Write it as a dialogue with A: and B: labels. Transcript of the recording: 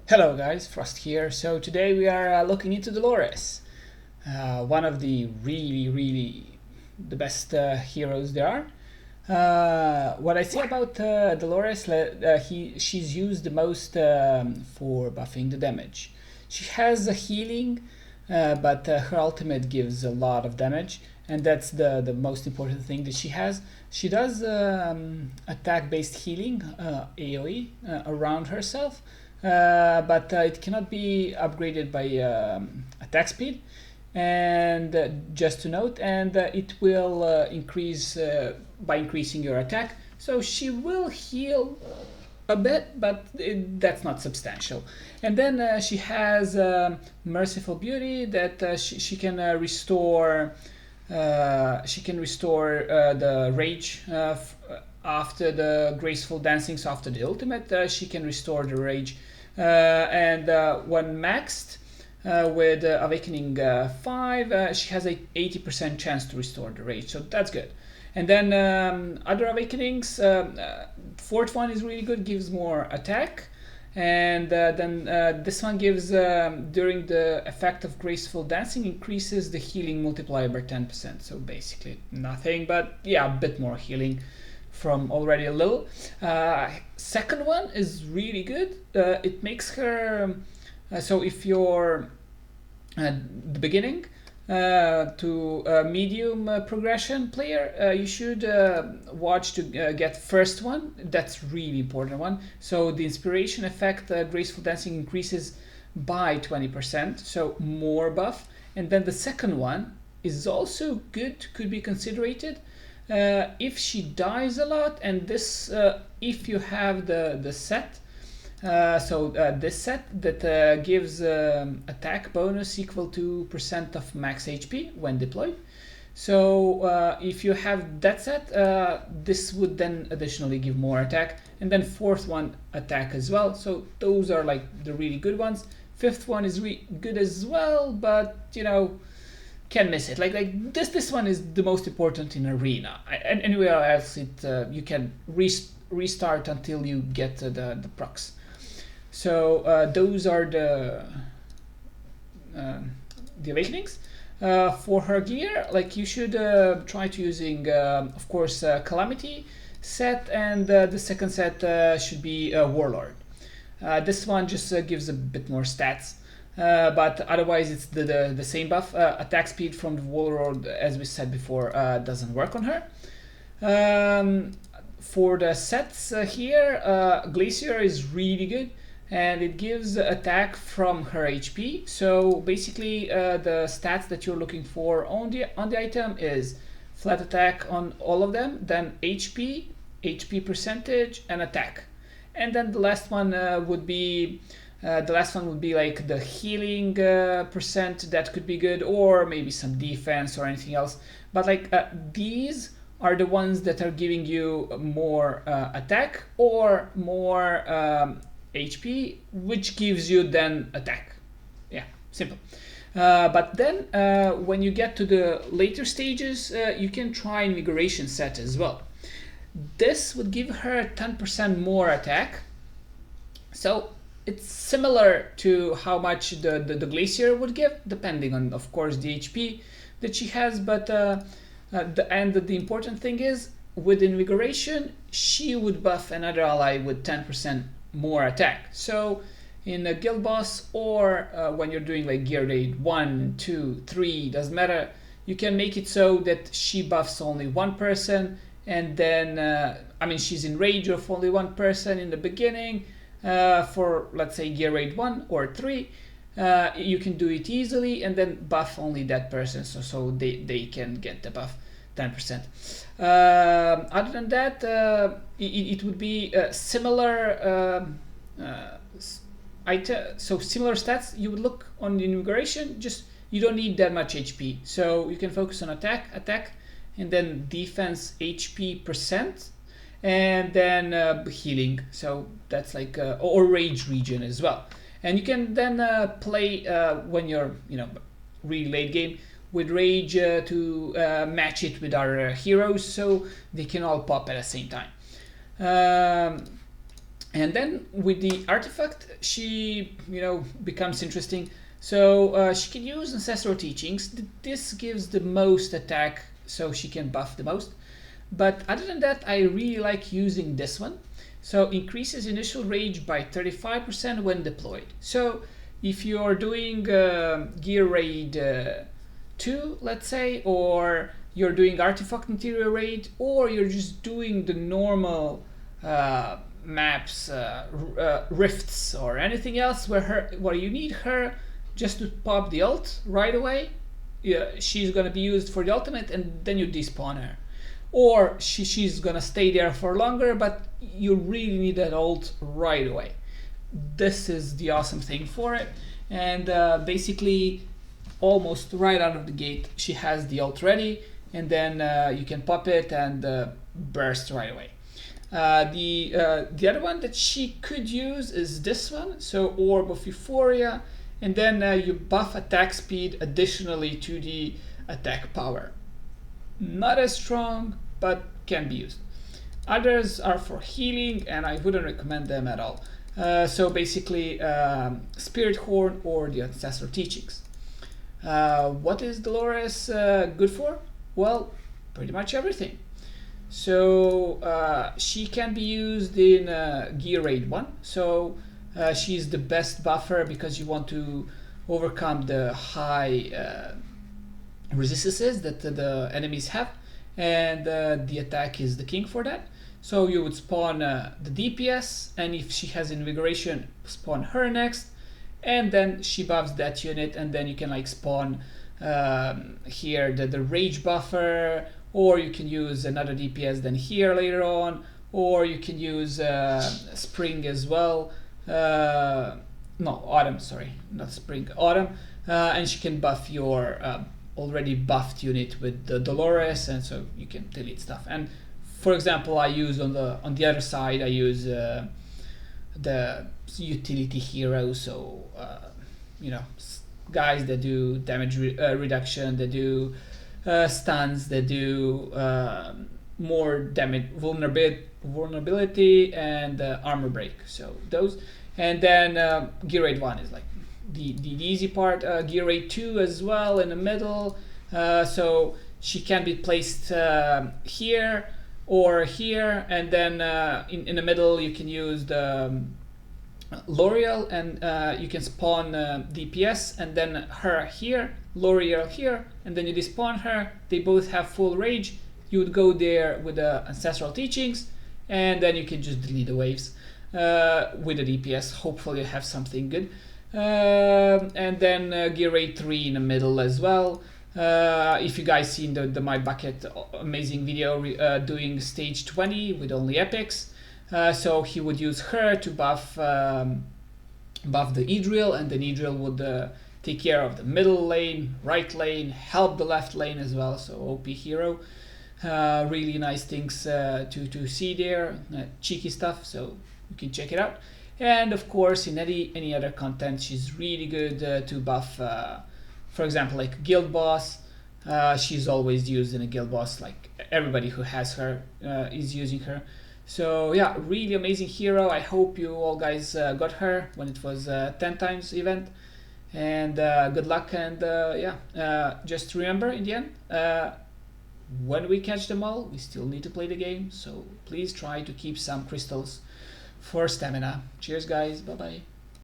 A: Hello guys, Frost here. So today we are looking into Dolores, one of the really the best heroes there are. What I say about Dolores, she's used the most for buffing the damage. She has a healing, but her ultimate gives a lot of damage, and that's the most important thing that she has. She does attack-based healing, AoE, around herself, but it cannot be upgraded by attack speed. And just to note, and it will increase by increasing your attack. So she will heal a bit, but that's not substantial. And then she has Merciful Beauty that she can restore. She can restore the rage after the graceful dancing. So after the ultimate, she can restore the rage, and when maxed with Awakening 5, she has a 80% chance to restore the rage. So that's good. And then other awakenings, fourth one is really good, gives more attack. And then this one gives, during the effect of graceful dancing, increases the healing multiplier by 10%. So basically nothing, but yeah, a bit more healing from already a little. Second one is really good. It makes her, so if you're at the beginning, to medium progression player, you should watch to get first one. That's really important one. So the inspiration effect, graceful dancing, increases by 20%, so more buff. And then the second one is also good, could be considered if she dies a lot. And this, if you have the set, this set that gives attack bonus equal to % of max HP when deployed. So if you have that set, this would then additionally give more attack. And then fourth one, attack as well. So those are like the really good ones. Fifth one is really good as well, but you know, can miss it. Like this one is the most important in arena. And anywhere else, you can restart until you get the procs. So those are the awakenings. For her gear, like you should try to using, of course, Calamity set, and the second set should be Warlord. This one just gives a bit more stats, but otherwise it's the same buff. Attack speed from the Warlord, as we said before, doesn't work on her. For the sets here, Glacier is really good, and it gives attack from her HP. So basically the stats that you're looking for on the item is flat attack on all of them, then HP percentage, and attack. And then the last one would be like the healing percent. That could be good, or maybe some defense or anything else. But like these are the ones that are giving you more attack or more HP, which gives you then attack. Yeah, simple. But then when you get to the later stages, you can try Invigoration set as well. This would give her 10% more attack. So it's similar to how much the Glacier would give, depending on, of course, the HP that she has. But the important thing is, with Invigoration, she would buff another ally with 10% more attack. So in a guild boss, or when you're doing like gear raid 1, 2, 3, doesn't matter, you can make it so that she buffs only one person, and then she's in rage of only one person in the beginning. For let's say gear raid 1 or 3, you can do it easily and then buff only that person, so they can get the buff 10%. Other than that, it would be similar so similar stats you would look on the Invigoration, just you don't need that much HP, so you can focus on attack, and then defense HP percent, and then healing. So that's like or rage region as well. And you can then play when you're really late game with rage to match it with our heroes, so they can all pop at the same time. And then with the artifact, she, becomes interesting. So she can use ancestral teachings. This gives the most attack, so she can buff the most. But other than that, I really like using this one. So increases initial rage by 35% when deployed. So if you're doing gear raid 2, let's say, or you're doing artifact interior raid, or you're just doing the normal maps, rifts, or anything else where you need her just to pop the ult right away, yeah, she's gonna be used for the ultimate, and then you despawn her. Or she's gonna stay there for longer, but you really need that ult right away. This is the awesome thing for it. And basically, almost right out of the gate, she has the ult ready, and then you can pop it and burst right away. The other one that she could use is this one, so Orb of Euphoria, and then you buff attack speed additionally to the attack power. Not as strong, but can be used. Others are for healing, and I wouldn't recommend them at all. So basically, Spirit Horn or the Ancestral Teachings. What is Dolores good for? Well, pretty much everything. So she can be used in Gear Raid 1. So she's the best buffer because you want to overcome the high resistances that the enemies have, and the attack is the king for that. So you would spawn the DPS, and if she has invigoration, spawn her next, and then she buffs that unit, and then you can like spawn here the rage buffer, or you can use another DPS then here later on, or you can use spring as well. No, autumn, sorry, not spring, autumn, and she can buff your already buffed unit with the Dolores, and so you can delete stuff. And for example, I use on the other side, I use the utility hero, so guys that do damage reduction, that do stuns, that do more damage, vulnerability, and armor break. So those, and then Gear Raid 1 is like the easy part. Gear Raid 2 as well in the middle, so she can be placed here or here, and then in the middle you can use the L'Oreal, and you can spawn DPS, and then her here, L'Oreal here, and then you despawn her. They both have full rage. You would go there with the Ancestral Teachings, and then you can just delete the waves with the DPS. Hopefully you have something good. And then Gear Raid 3 in the middle as well. If you guys seen the My Bucket amazing video doing stage 20 with only epics, so he would use her to buff the E-Drill, and then E-Drill would take care of the middle lane, right lane, help the left lane as well. So OP hero. Really nice things to see there, cheeky stuff, so you can check it out. And of course, in any other content, she's really good to buff, for example, like Guild Boss. She's always used in a Guild Boss, like everybody who has her is using her. So yeah, really amazing hero. I hope you all guys got her when it was 10 times event. And good luck, and just remember in the end, when we catch them all, we still need to play the game, so please try to keep some crystals for stamina. Cheers guys, bye bye.